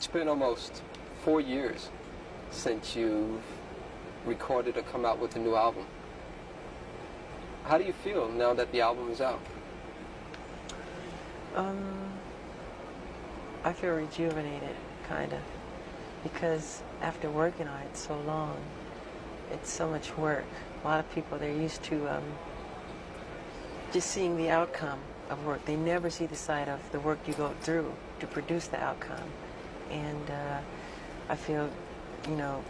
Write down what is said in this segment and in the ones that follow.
It's been almost 4 years since you've recorded or come out with a new album. How do you feel now that the album is out? I feel rejuvenated, kind of, because after working on it so long, it's so much work. A lot of people, they're used to just seeing the outcome of work. They never see the side of the work you go through to produce the outcome. And I feel, you know,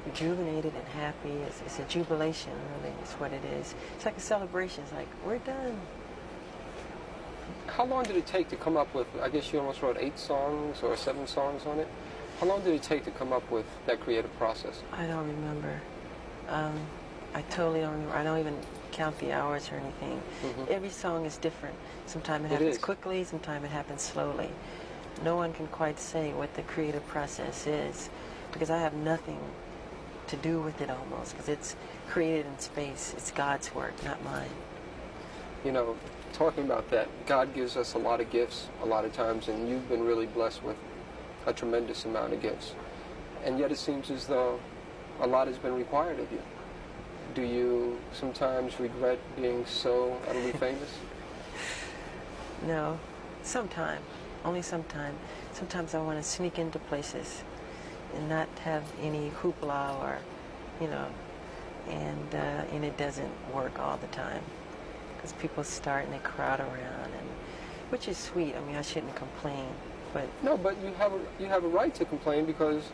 rejuvenated and happy. It's a jubilation, really, is what it is. It's like a celebration. It's like, we're done. How long did it take to come up with, I guess you almost wrote 8 songs or 7 songs on it? How long did it take to come up with that creative process? I don't remember. I totally don't remember. I don't even count the hours or anything. Every song is different. Sometimes it happens quickly, sometimes it happens slowly. No one can quite say what the creative process is, because I have nothing to do with it almost, because it's created in space. It's God's work, not mine. You know, talking about that, God gives us a lot of gifts a lot of times, and you've been really blessed with a tremendous amount of gifts. And yet it seems as though a lot has been required of you. Do you sometimes regret being so utterly famous? No, sometimes. Only sometimes. Sometimes I want to sneak into places and not have any hoopla or, you know, and it doesn't work all the time. Because people start and they crowd around, and which is sweet. I mean, I shouldn't complain, but no, but you have a right to complain, because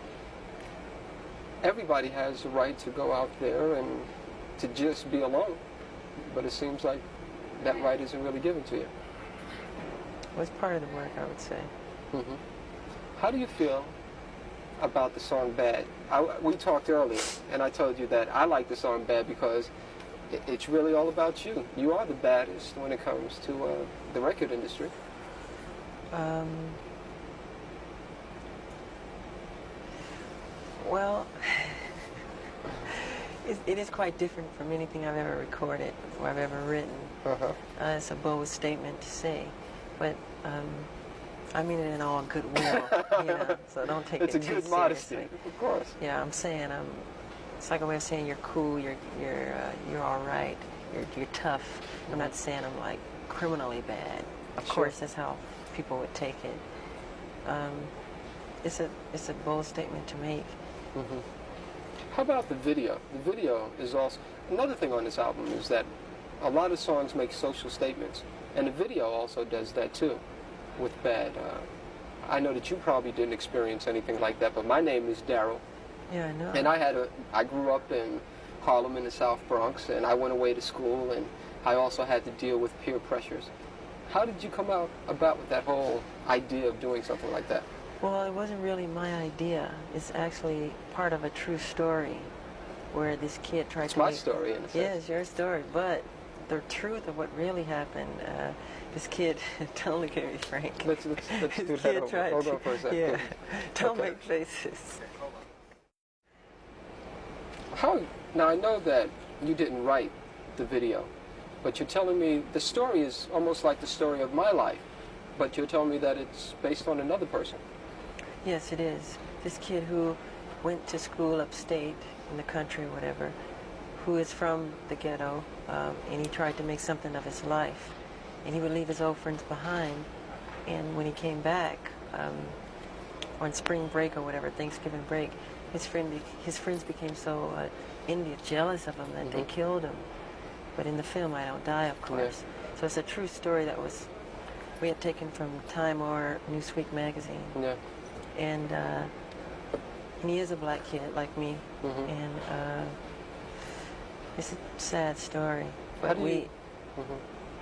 everybody has the right to go out there and to just be alone. But it seems like that right isn't really given to you. Well, it's part of the work, I would say. How do you feel about the song Bad? We talked earlier, and I told you that I like the song Bad because it's really all about you. You are the baddest when it comes to the record industry. Well, it is quite different from anything I've ever recorded or I've ever written. It's a bold statement to say, but I mean it in all goodwill, you know, so don't take it too seriously. It's a good modesty, of course. Yeah, I'm saying it's like a way of saying you're cool, you're all right, you're tough. I'm not saying I'm like criminally bad. Of course, that's how people would take it. It's a bold statement to make. How about the video? The video is also another thing on this album, is that a lot of songs make social statements, and the video also does that too. With Bad, I know that you probably didn't experience anything like that, but my name is Daryl. Yeah, I know. And I grew up in Harlem in the South Bronx, and I went away to school, and I also had to deal with peer pressures. How did you come about with that whole idea of doing something like that? Well, it wasn't really my idea. It's actually part of a true story where this kid tried to It's my story, in a sense. Yeah, it's your story, but the truth of what really happened, this kid, don't look at me, Frank. Let's do that over. Hold on for a second. Yeah, don't make faces. Now, I know that you didn't write the video, but you're telling me the story is almost like the story of my life, but you're telling me that it's based on another person. Yes, it is. This kid who went to school upstate in the country or whatever, who is from the ghetto, and he tried to make something of his life. And he would leave his old friends behind, and when he came back on spring break or whatever, Thanksgiving break, his friends became so jealous of him that they killed him. But in the film, I don't die, of course. So it's a true story that we had taken from Time or Newsweek magazine. Yeah. And he is a black kid like me, and it's a sad story. But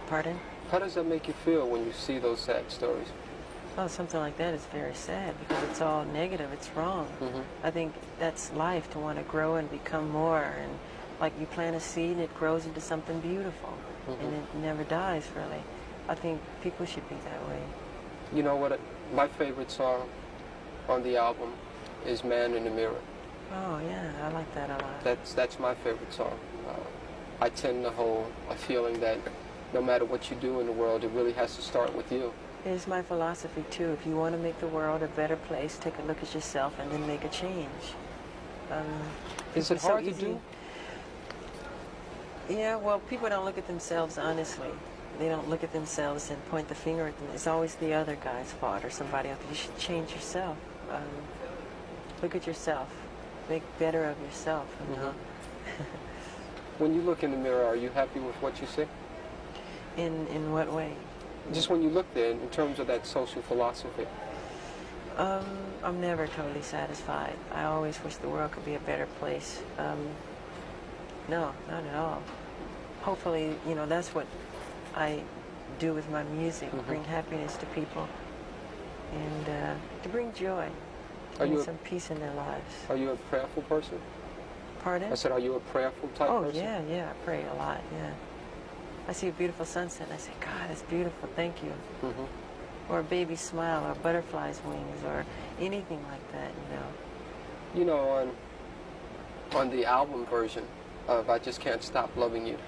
pardon? How does that make you feel when you see those sad stories? Oh, something like that is very sad because it's all negative. It's wrong. I think that's life, to want to grow and become more. And like you plant a seed and it grows into something beautiful, and it never dies, really. I think people should be that way. You know what? My favorite song on the album is Man in the Mirror. Oh, yeah, I like that a lot. That's my favorite song. I tend to hold a feeling that no matter what you do in the world, it really has to start with you. It's my philosophy too. If you want to make the world a better place, take a look at yourself and then make a change. Is it it's so hard to easy. do? Yeah, well, people don't look at themselves honestly. They don't look at themselves and point the finger at them. It's always the other guy's fault or somebody else. You should change yourself. Look at yourself. Make better of yourself. You know? When you look in the mirror, are you happy with what you see? In what way? Just when you look there, in terms of that social philosophy. I'm never totally satisfied. I always wish the world could be a better place. No, not at all. Hopefully, you know, that's what I do with my music, bring happiness to people and to bring joy, bring some peace in their lives. Are you a prayerful person? Pardon? I said, are you a prayerful type person? Oh, yeah, I pray a lot, yeah. I see a beautiful sunset and I say, God, it's beautiful, thank you. Or a baby's smile, or a butterfly's wings, or anything like that, you know. You know, on the album version of I Just Can't Stop Loving You,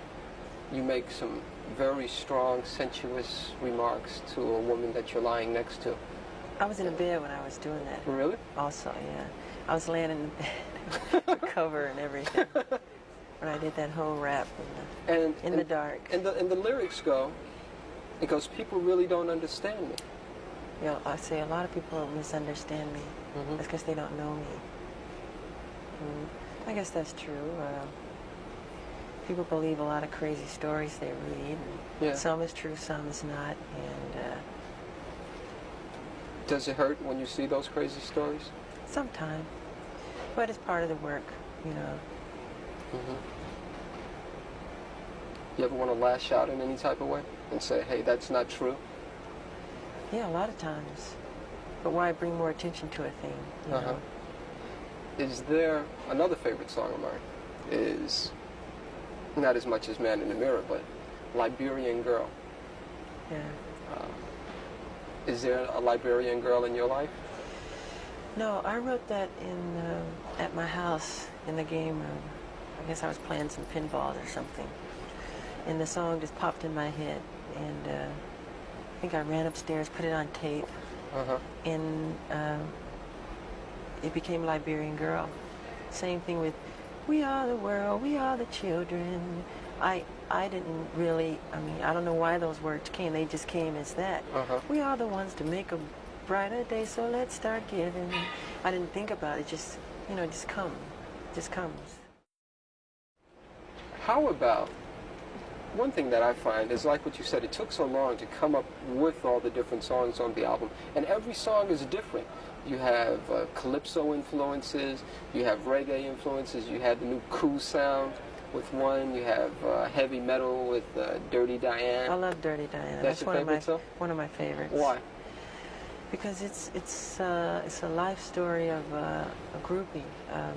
you make some very strong, sensuous remarks to a woman that you're lying next to. I was in a bed when I was doing that. Really? Also, yeah. I was laying in the bed, the cover and everything, when I did that whole rap in the dark. And the lyrics go, it goes, people really don't understand me. You know, I say a lot of people misunderstand me. That's because they don't know me. I guess that's true. People believe a lot of crazy stories they read. Yeah. Some is true, some is not. And does it hurt when you see those crazy stories? sometimes. But it's part of the work, you know. You ever want to lash out in any type of way and say, hey, that's not true? Yeah, a lot of times. But why bring more attention to a thing, you know? Is there another favorite song of mine? Is not as much as Man in the Mirror, but Liberian Girl. Yeah. Is there a Liberian girl in your life? No, I wrote that at my house in the game room. I guess I was playing some pinball or something. And the song just popped in my head. And I think I ran upstairs, put it on tape. And it became Liberian Girl. Same thing with We Are the World, We Are the Children. I didn't really, I mean, I don't know why those words came. They just came as that. We are the ones to make a brighter day, so let's start giving. I didn't think about it. Just, you know, just come. Just comes. How about, one thing that I find is like what you said, it took so long to come up with all the different songs on the album, and every song is different. You have calypso influences, you have reggae influences, you had the new cool sound with one, you have heavy metal with Dirty Diane. I love Dirty Diane. That's your favorite song? One of my favorites. Why? Because it's a life story of a groupie. I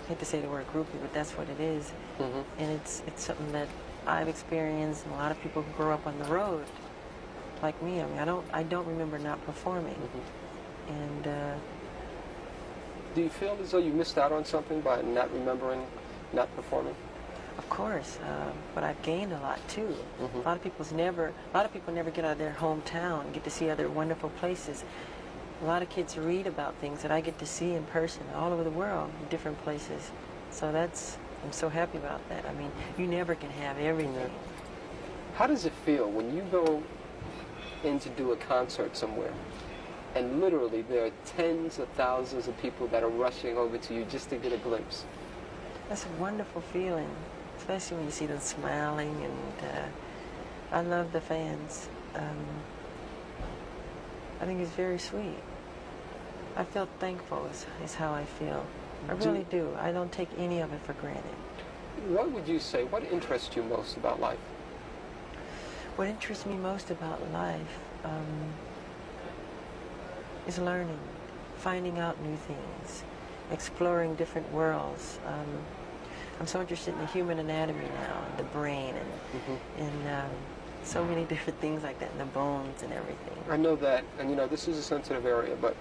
hate to say the word groupie, but that's what it is. And it's something that I've experienced, and a lot of people who grow up on the road, like me. I mean, I don't remember not performing. And do you feel as though you missed out on something by not remembering, not performing? of course, but I've gained a lot too. A lot of people never get out of their hometown and get to see other wonderful places. A lot of kids read about things that I get to see in person all over the world, in different places. So I'm so happy about that. I mean, you never can have everything. How does it feel when you go in to do a concert somewhere and literally there are tens of thousands of people that are rushing over to you just to get a glimpse? That's a wonderful feeling, especially when you see them smiling, and I love the fans. I think it's very sweet. I feel thankful is how I feel. I really do. I don't take any of it for granted. What would you say, what interests you most about life? What interests me most about life is learning, finding out new things, exploring different worlds. I'm so interested in the human anatomy now, and the brain, and so many different things like that, and the bones and everything. I know that, and you know, this is a sensitive area, but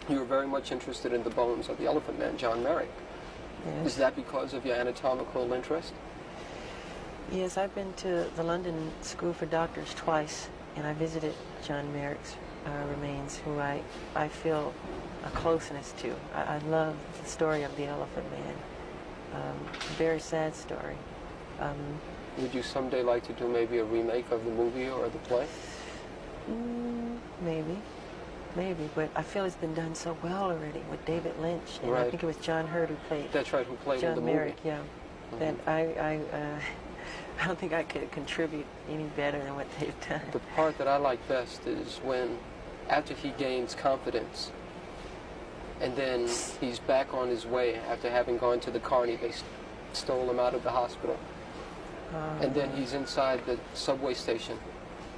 you were very much interested in the bones of the Elephant Man, John Merrick. Yes. Is that because of your anatomical interest? Yes, I've been to the London School for Doctors twice, and I visited John Merrick's remains, who I feel a closeness to. I love the story of the Elephant Man. Very sad story. Would you someday like to do maybe a remake of the movie or the play? Maybe, but I feel it's been done so well already with David Lynch, and I Right. think it was John Hurt who played That's right, who played in the John movie. Merrick, yeah. That I don't think I could contribute any better than what they've done. The part that I like best is when, after he gains confidence, and then he's back on his way after having gone to the carny, they stole him out of the hospital. And then he's inside the subway station.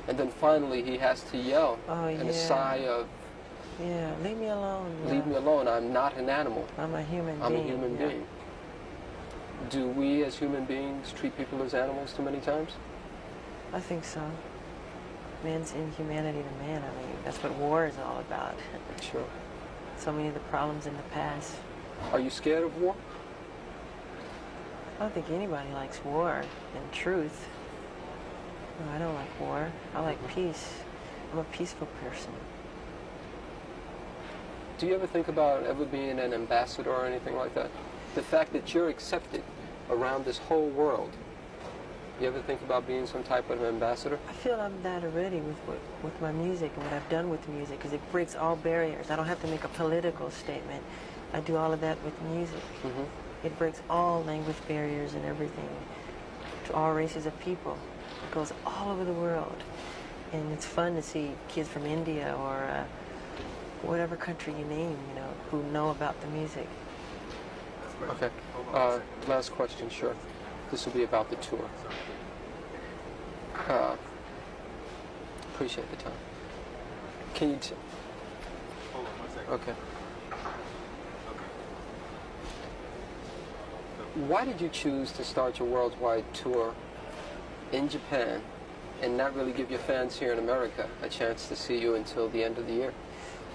And then finally he has to yell in a sigh of, yeah, leave me alone. leave me alone, I'm not an animal. I'm a human being. I'm a human yeah. being. Do we as human beings treat people as animals too many times? I think so. Man's inhumanity to man, I mean, that's what war is all about. Sure. So many of the problems in the past. Are you scared of war? I don't think anybody likes war, in truth. No, I don't like war. I like peace. I'm a peaceful person. Do you ever think about ever being an ambassador or anything like that? The fact that you're accepted around this whole world. You ever think about being some type of ambassador? I feel I'm that already with my music and what I've done with music, because it breaks all barriers. I don't have to make a political statement. I do all of that with music. Mm-hmm. It breaks all language barriers and everything to all races of people. It goes all over the world. And it's fun to see kids from India or whatever country you name, who know about the music. Okay. Last question, sure. This will be about the tour. Appreciate the time. Can you Hold on 1 second. okay. Why did you choose to start your worldwide tour in Japan and not really give your fans here in America a chance to see you until the end of the year?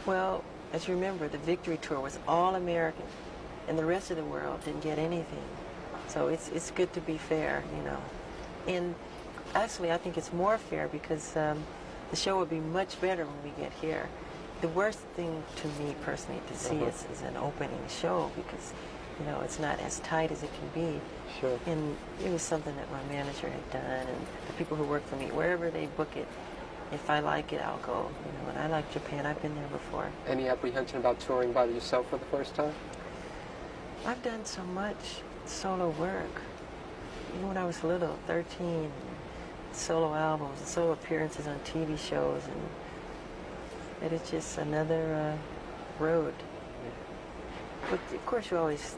Well, as you remember, the Victory Tour was all American, and the rest of the world didn't get anything. So it's good to be fair, And actually, I think it's more fair because the show would be much better when we get here. The worst thing to me personally to see is an opening show because, it's not as tight as it can be. Sure. And it was something that my manager had done, and the people who work for me, wherever they book it, if I like it, I'll go. And I like Japan. I've been there before. Any apprehension about touring by yourself for the first time? I've done so much solo work. Even when I was little, 13, solo albums, and solo appearances on TV shows, and it's just another road. But of course, you always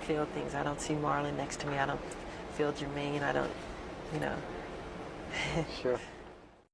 feel things. I don't see Marlon next to me. I don't feel Jermaine. I don't, Sure.